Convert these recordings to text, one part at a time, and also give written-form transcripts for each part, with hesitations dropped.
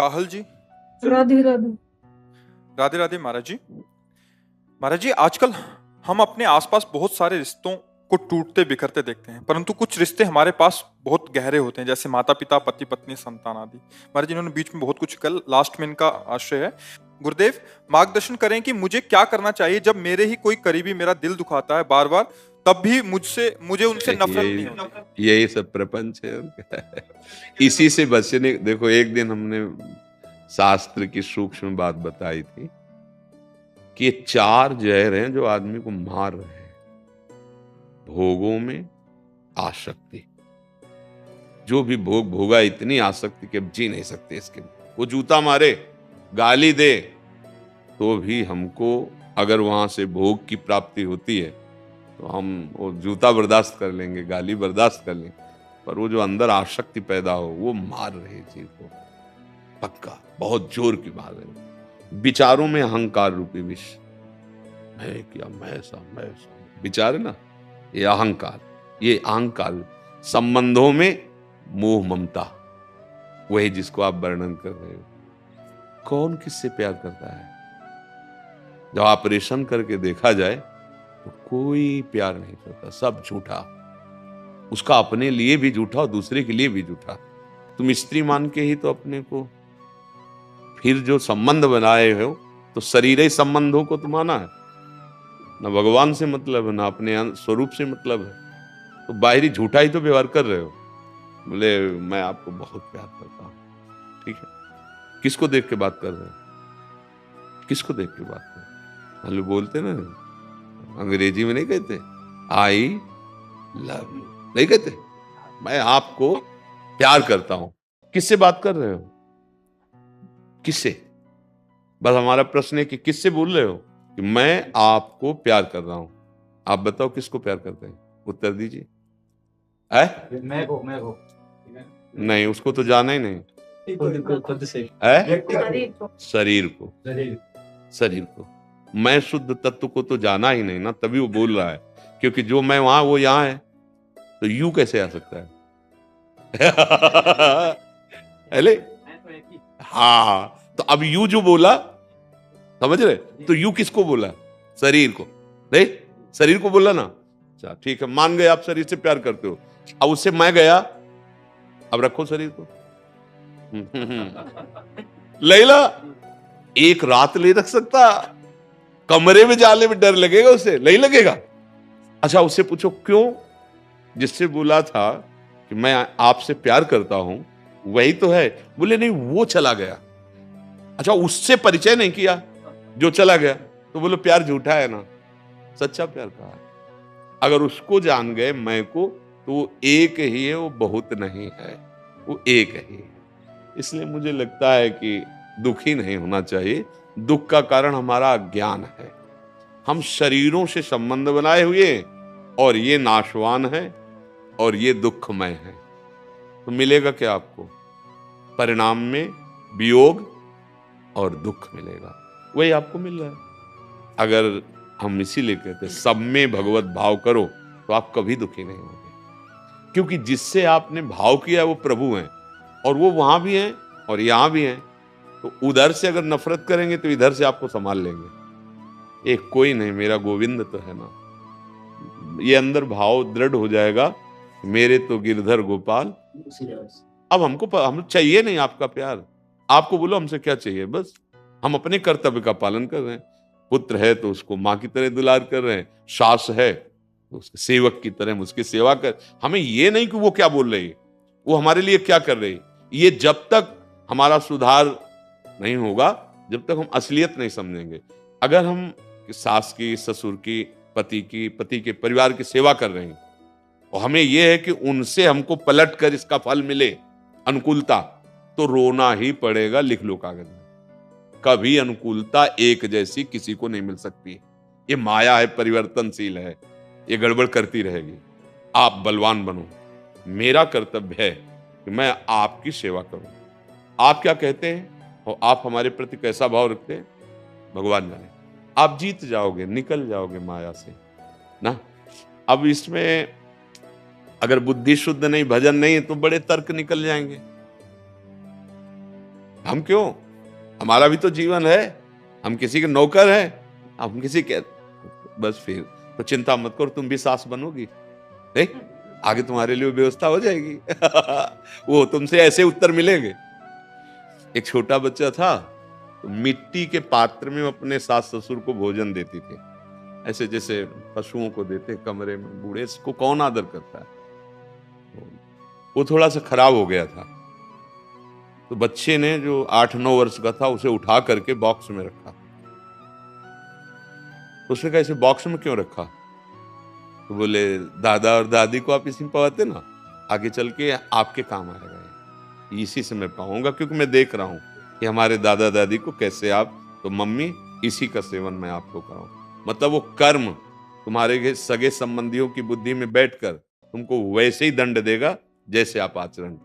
काहल जी। राधे राधे। राधे राधे महाराज जी। महाराज जी, आजकल हम अपने आसपास बहुत सारे रिश्तों को टूटते बिखरते देखते हैं, परंतु कुछ रिश्ते हमारे पास बहुत गहरे होते हैं, जैसे माता पिता, पति पत्नी, संतान आदि। महाराज जी, इन्होंने बीच में बहुत कुछ कल, लास्ट में इनका आश्रय है। गुरुदेव, मार्गदर्शन करें कि मुझे क्या करना चाहिए जब मेरे ही कोई करीबी मेरा दिल दुखाता है बार बार, तब भी मुझे उनसे नफरत नहीं होती। यही सब प्रपंच है और क्या है। इसी से बचने, देखो एक दिन हमने शास्त्र की सूक्ष्म बात बताई थी कि ये 4 जहर हैं जो आदमी को मार रहे हैं। भोगों में आसक्ति, जो भी भोग भोगा इतनी आसक्ति कि अब जी नहीं सकते इसके लिए। वो जूता मारे, गाली दे, तो भी हमको अगर वहां से भोग की प्राप्ति होती है तो हम वो जूता बर्दाश्त कर लेंगे, गाली बर्दाश्त कर लेंगे, पर वो जो अंदर आसक्ति पैदा हो वो मार रही जीव को, पक्का बहुत जोर की बात है। विचारों में अहंकार रूपी विष, मैं क्या, मैं सा विचार है ना, ये अहंकार, ये अहंकार। संबंधों में मोह ममता, वही जिसको आप वर्णन कर रहे हो। कौन किससे प्यार करता है? जब ऑपरेशन करके देखा जाए तो कोई प्यार नहीं करता, सब झूठा। उसका अपने लिए भी झूठा और दूसरे के लिए भी झूठा। तुम स्त्री मान के ही तो अपने को फिर जो संबंध बनाए हो तो शरीर संबंधों को तो माना है ना, भगवान से मतलब है ना अपने स्वरूप से मतलब है, तो बाहरी झूठा ही तो व्यवहार कर रहे हो। बोले मैं आपको बहुत प्यार करता हूं, ठीक है, किसको देख के बात कर रहे हो? किसको देख के बात कर रहे हो? मतलब बोलते ना, अंग्रेजी में नहीं कहते आई लव यू, नहीं कहते मैं आपको प्यार करता हूं। किससे बात कर रहे हो? किससे? बस हमारा प्रश्न है कि किससे बोल रहे हो कि मैं आपको प्यार कर रहा हूं। आप बताओ किसको प्यार करते हैं? उत्तर दीजिए। मैं को नहीं, उसको तो जाना ही नहीं। खुद से शरीर को, शरीर को, मैं शुद्ध तत्व को तो जाना ही नहीं ना, तभी वो बोल रहा है। क्योंकि जो मैं वहां वो यहां है, तो यू कैसे आ सकता है? अरे हाँ, तो अब यू जो बोला, समझ रहे, तो यू किसको बोला? शरीर को, नहीं शरीर को बोला ना। अच्छा ठीक है, मान गए आप शरीर से प्यार करते हो। अब उससे मैं गया, अब रखो शरीर को। लैला एक रात ले रख सकता, कमरे में जाने में डर लगेगा उसे, नहीं लगेगा? अच्छा उससे पूछो क्यों? जिससे बोला था कि मैं आपसे प्यार करता हूं वही तो है। बोले नहीं, वो चला गया। अच्छा उससे परिचय नहीं किया जो चला गया, तो बोलो प्यार झूठा है ना, सच्चा प्यार कहा है। अगर उसको जान गए मैं को, तो वो एक ही है, वो बहुत नहीं है, वो एक ही है। इसलिए मुझे लगता है कि दुखी नहीं होना चाहिए। दुख का कारण हमारा अज्ञान है। हम शरीरों से संबंध बनाए हुए और ये नाशवान है और ये दुखमय है, तो मिलेगा क्या आपको? परिणाम में वियोग और दुख मिलेगा, वही आपको मिल रहा है। अगर हम इसीलिए कहते सब में भगवत भाव करो तो आप कभी दुखी नहीं होंगे, क्योंकि जिससे आपने भाव किया वो प्रभु हैं और वो वहां भी हैं और यहां भी हैं। तो उधर से अगर नफरत करेंगे तो इधर से आपको संभाल लेंगे। एक कोई नहीं, मेरा गोविंद तो है ना, ये अंदर भाव दृढ़ हो जाएगा, मेरे तो गिरधर गोपाल। अब हम चाहिए नहीं आपका प्यार। आपको बोलो हमसे क्या चाहिए, बस हम अपने कर्तव्य का पालन कर रहे हैं। पुत्र है तो उसको माँ की तरह दुलार कर रहे हैं, सास है तो उसके सेवक की तरह उसकी सेवा कर। हमें ये नहीं कि वो क्या बोल रही है, वो हमारे लिए क्या कर रही है, ये जब तक हमारा सुधार नहीं होगा, जब तक हम असलियत नहीं समझेंगे। अगर हम सास की, ससुर की, पति के परिवार की सेवा कर रहे हैं और हमें यह है कि उनसे हमको पलट कर इसका फल मिले, अनुकूलता, तो रोना ही पड़ेगा। लिख लो कागज में, कभी अनुकूलता एक जैसी किसी को नहीं मिल सकती। ये माया है, परिवर्तनशील है, ये गड़बड़ करती रहेगी। आप बलवान बनो। मेरा कर्तव्य है कि मैं आपकी सेवा करूं। आप क्या कहते हैं और आप हमारे प्रति कैसा भाव रखते हैं, भगवान जाने। आप जीत जाओगे, निकल जाओगे माया से ना। अब इसमें अगर बुद्धि शुद्ध नहीं, भजन नहीं, तो बड़े तर्क निकल जाएंगे। हम क्यों, हमारा भी तो जीवन है, हम किसी के नौकर हैं, हम किसी के, बस फिर तो चिंता मत करो, तुम भी सास बनोगी, नहीं आगे तुम्हारे लिए व्यवस्था हो जाएगी। वो तुमसे ऐसे उत्तर मिलेंगे। एक छोटा बच्चा था, तो मिट्टी के पात्र में अपने सास ससुर को भोजन देती थी, ऐसे जैसे पशुओं को देते कमरे में, बूढ़े को कौन आदर करता है। वो थोड़ा सा खराब हो गया था, तो बच्चे ने जो 8-9 वर्ष का था उसे उठा करके बॉक्स में रखा। उसने कहा इसे बॉक्स में क्यों रखा? तो बोले दादा और दादी को आप इसी में पवाते ना, आगे चल के आपके काम आएगा, इसी से मैं पाऊंगा, क्योंकि मैं देख रहा हूं कि हमारे दादा दादी को कैसे आप, तो मम्मी इसी का सेवन मैं आपको कराऊं। मतलब वो कर्म तुम्हारे सगे संबंधियों की बुद्धि में बैठकर तुमको वैसे ही दंड देगा जैसे आप आचरण,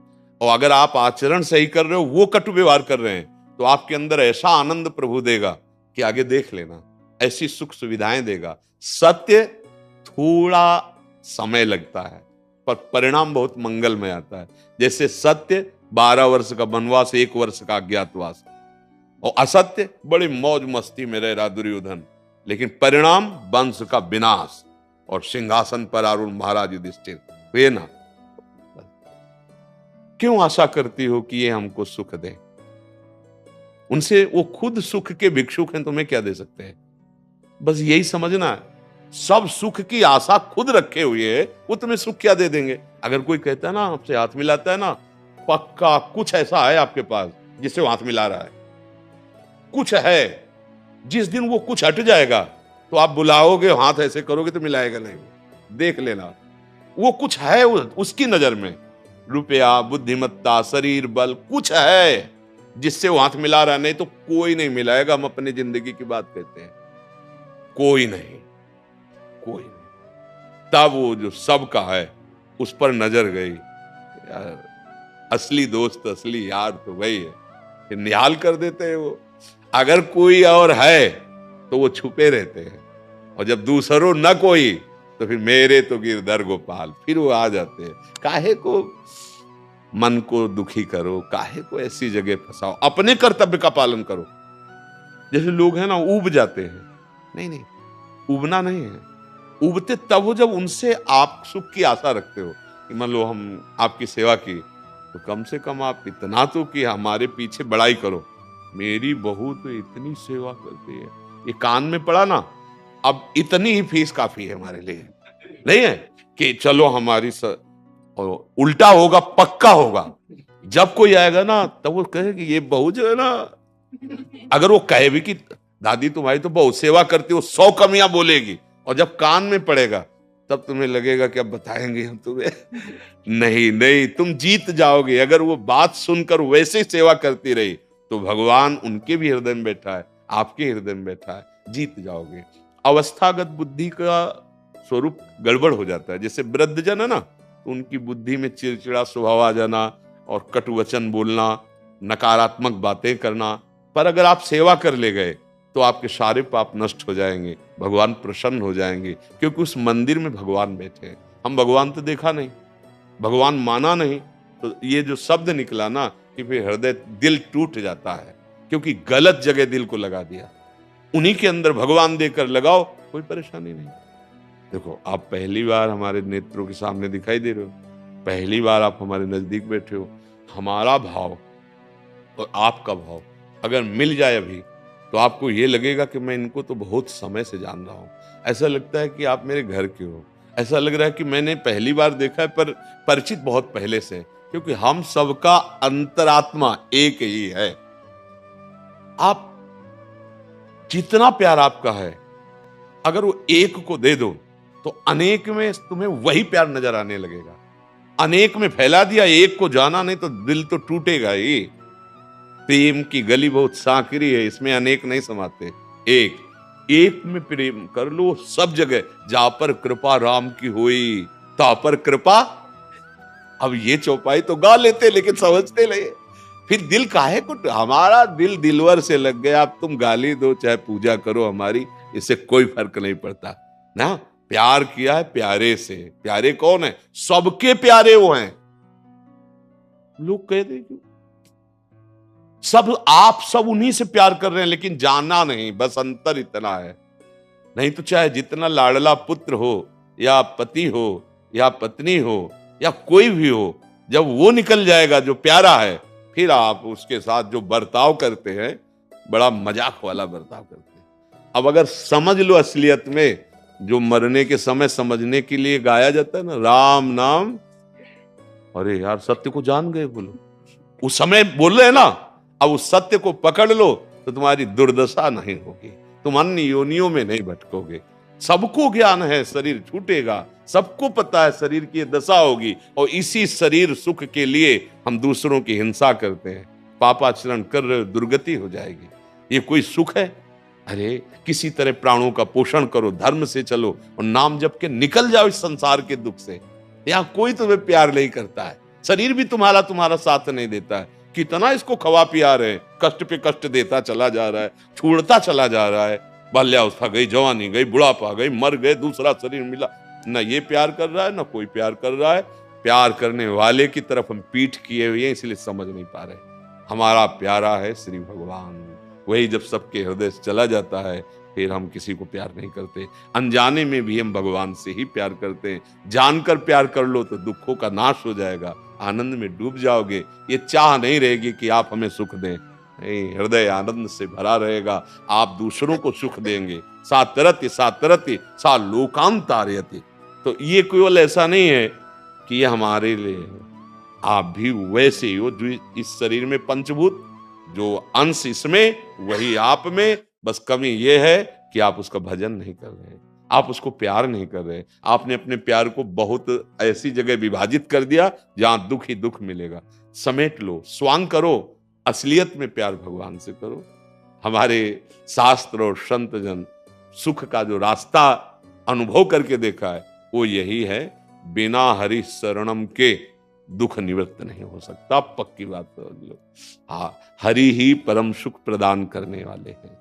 और अगर आप आचरण सही कर रहे हो, वो कटु व्यवहार कर रहे हैं, तो आपके अंदर ऐसा आनंद प्रभु देगा कि आगे देख लेना, ऐसी सुख सुविधाएं देगा। सत्य थोड़ा समय लगता है पर परिणाम बहुत मंगलमय आता है। जैसे सत्य 12 वर्ष का वनवास, 1 वर्ष का अज्ञातवास, और असत्य बड़ी मौज मस्ती में रह रहा दुर्योधन, लेकिन परिणाम वंश का विनाश और सिंहासन पर आरूढ़ महाराज युधिष्ठिर हुए ना। क्यों आशा करती हो कि ये हमको सुख दे? उनसे, वो खुद सुख के भिक्षुक हैं, तुम्हें क्या दे सकते हैं? बस यही समझना है, सब सुख की आशा खुद रखे हुए है, वो तुम्हें सुख क्या दे देंगे? अगर कोई कहता है ना, आपसे हाथ मिलाता है ना, पक्का कुछ ऐसा है आपके पास जिससे वो हाथ मिला रहा है, कुछ है। जिस दिन वो कुछ हट जाएगा तो आप बुलाओगे, हाथ ऐसे करोगे तो मिलाएगा नहीं, देख लेना। वो कुछ है उसकी नजर में, रुपया, बुद्धिमत्ता, शरीर बल, कुछ है जिससे वो हाथ मिला रहा, नहीं तो कोई नहीं मिलाएगा। हम अपनी जिंदगी की बात कहते हैं, कोई नहीं, कोई नहीं। तब वो जो सबका है उस पर नजर गई, यार असली दोस्त, असली यार तो वही है, फिर निहाल कर देते हैं वो। अगर कोई और है तो वो छुपे रहते हैं, और जब दूसरों न कोई तो फिर मेरे तो गिरधर गोपाल, फिर वो आ जाते हैं। काहे को मन को दुखी करो, काहे को ऐसी जगह फंसाओ, अपने कर्तव्य का पालन करो। जैसे लोग हैं ना, ऊब जाते हैं, नहीं नहीं, उबना नहीं है। उबते तब हो जब उनसे आप सुख की आशा रखते हो, कि मान लो हम आपकी सेवा की, तो कम से कम आप इतना तो कि हमारे पीछे बड़ाई करो, मेरी बहू तो इतनी सेवा करती है, ये कान में पड़ा ना, अब इतनी ही फीस काफी है हमारे लिए, नहीं है कि चलो हमारी उल्टा होगा, पक्का होगा। जब कोई आएगा ना तब वो कहे कि ये बहू जो है ना, अगर वो कहे भी कि दादी तुम्हारी तो बहुत सेवा करती हो, 100 कमियां बोलेगी, और जब कान में पड़ेगा तब तुम्हें लगेगा कि अब बताएंगे हम तुम्हें। नहीं नहीं, तुम जीत जाओगे। अगर वो बात सुनकर वैसे सेवा करती रही तो भगवान उनके भी हृदय में बैठा है, आपके हृदय में बैठा है, जीत जाओगे। अवस्थागत बुद्धि का स्वरूप गड़बड़ हो जाता है। जैसे वृद्धजन है ना, तो उनकी बुद्धि में चिड़चिड़ा स्वभाव आ जाना और कटु वचन बोलना, नकारात्मक बातें करना। पर अगर आप सेवा कर ले गए तो आपके सारे पाप नष्ट हो जाएंगे, भगवान प्रसन्न हो जाएंगे, क्योंकि उस मंदिर में भगवान बैठे हैं। हम भगवान तो देखा नहीं, भगवान माना नहीं, तो ये जो शब्द निकला ना कि फिर हृदय, दिल टूट जाता है, क्योंकि गलत जगह दिल को लगा दिया। उन्हीं के अंदर भगवान देकर लगाओ, कोई परेशानी नहीं। देखो, आप पहली बार हमारे नेत्रों के सामने दिखाई दे रहे हो, पहली बार आप हमारे नजदीक बैठे हो। हमारा भाव और आपका भाव अगर मिल जाए अभी, तो आपको ये लगेगा कि मैं इनको तो बहुत समय से जान रहा हूं। ऐसा लगता है कि आप मेरे घर के हो, ऐसा लग रहा है कि मैंने पहली बार देखा है, पर परिचित बहुत पहले से, क्योंकि हम सबका अंतरात्मा एक ही है। आप जितना प्यार आपका है, अगर वो एक को दे दो तो अनेक में तुम्हें वही प्यार नजर आने लगेगा। अनेक में फैला दिया, एक को जाना नहीं तो दिल तो टूटेगा ही। प्रेम की गली बहुत सांकरी है, इसमें अनेक नहीं समाते, एक में प्रेम कर लो सब जगह। जा पर कृपा राम की हुई, ता पर कृपा। अब ये चौपाई तो गा लेते लेकिन समझते नहीं, फिर दिल काहे को, हमारा दिल दिलवर से लग गया। अब तुम गाली दो चाहे पूजा करो हमारी, इससे कोई फर्क नहीं पड़ता ना। प्यार किया है प्यारे से। प्यारे कौन है? सबके प्यारे वो हैं। लोग कहते क्यों आप सब उन्हीं से प्यार कर रहे हैं, लेकिन जानना नहीं, बस अंतर इतना है। नहीं तो चाहे जितना लाडला पुत्र हो या पति हो या पत्नी हो या कोई भी हो, जब वो निकल जाएगा जो प्यारा है, फिर आप उसके साथ जो बर्ताव करते हैं बड़ा मजाक वाला बर्ताव करते हैं। अब अगर समझ लो असलियत में, जो मरने के समय समझने के लिए गाया जाता है ना, राम नाम, अरे यार सत्य को जान गए बोलो, उस समय बोल रहे हैं ना, अब उस सत्य को पकड़ लो तो तुम्हारी दुर्दशा नहीं होगी, तुम अन्य योनियों में नहीं भटकोगे। सबको ज्ञान है शरीर छूटेगा, सबको पता है शरीर की दशा होगी, और इसी शरीर सुख के लिए हम दूसरों की हिंसा करते हैं, पापाचरण कर रहे हो, दुर्गति हो जाएगी। ये कोई सुख है? अरे किसी तरह प्राणों का पोषण करो, धर्म से चलो और नाम जप के निकल जाओ इस संसार के दुख से। यहाँ कोई तुम्हें प्यार नहीं करता है, शरीर भी तुम्हारा साथ नहीं देता है। कितना इसको खवा पिया रहे, कष्ट पे कष्ट देता चला जा रहा है, छूटता चला जा रहा है। बाल्यावस्था गई, जवानी गई, बुढ़ापा गई, मर गए, दूसरा शरीर मिला, न ये प्यार कर रहा है न कोई प्यार कर रहा है। प्यार करने वाले की तरफ हम पीठ किए हुए हैं, इसलिए समझ नहीं पा रहे। हमारा प्यारा है श्री भगवान, वही जब सबके हृदय से चला जाता है फिर हम किसी को प्यार नहीं करते। अनजाने में भी हम भगवान से ही प्यार करते हैं। जानकर प्यार कर लो तो दुखों का नाश हो जाएगा, आनंद में डूब जाओगे। ये चाह नहीं रहेगी कि आप हमें सुख दें, नहीं, हृदय आनंद से भरा रहेगा, आप दूसरों को सुख देंगे। सातरति सा लोकांतारयति। तो ये केवल ऐसा नहीं है कि ये हमारे लिए है, आप भी वैसे ही हो। जो इस शरीर में पंचभूत, जो अंश इसमें वही आप में, बस कमी ये है कि आप उसका भजन नहीं कर रहे, आप उसको प्यार नहीं कर रहे। आपने अपने प्यार को बहुत ऐसी जगह विभाजित कर दिया जहां दुख ही दुख मिलेगा। समेट लो, स्वांग करो, असलियत में प्यार भगवान से करो। हमारे शास्त्र और संत जन सुख का जो रास्ता अनुभव करके देखा है वो यही है, बिना हरि शरणम के दुख निवृत्त नहीं हो सकता। पक्की बात समझ लो। हाँ, हरि ही परम सुख प्रदान करने वाले हैं।